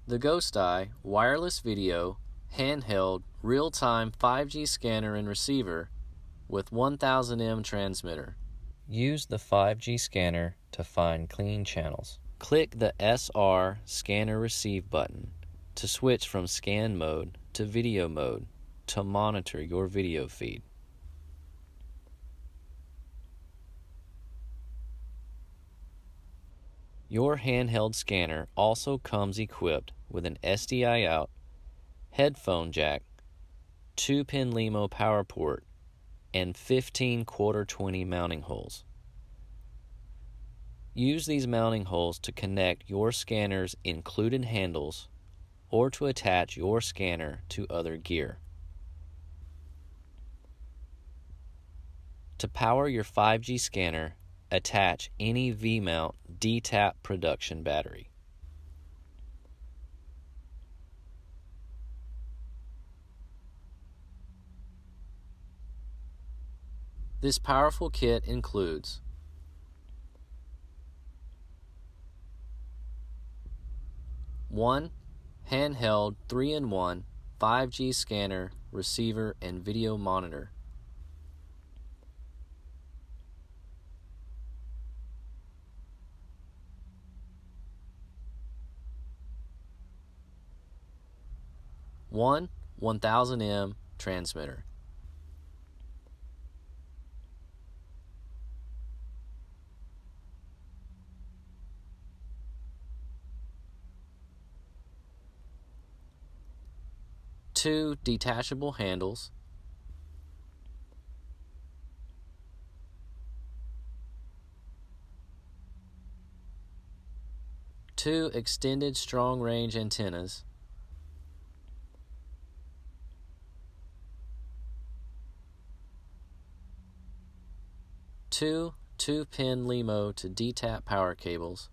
The Ghost Eye wireless video, handheld, real-time 5G scanner and receiver with 1000M transmitter. Use the 5G scanner to find clean channels. Click the SR Scanner Receive button to switch from scan mode to video mode to monitor your video feed. Your handheld scanner also comes equipped with an SDI out, headphone jack, 2-pin LEMO power port, and 15 1/4-20 mounting holes. Use these mounting holes to connect your scanner's included handles or to attach your scanner to other gear. To power your 5G scanner, attach any V-mount D-tap production battery. This powerful kit includes one handheld 3-in-1 5G scanner, receiver, and video monitor. One 1000M transmitter. Two detachable handles. Two extended strong range antennas. Two 2-pin LEMO to D-tap power cables.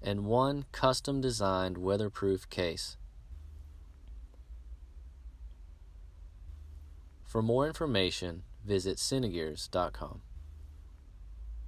And one custom designed weatherproof case. For more information, visit Cinegears.com.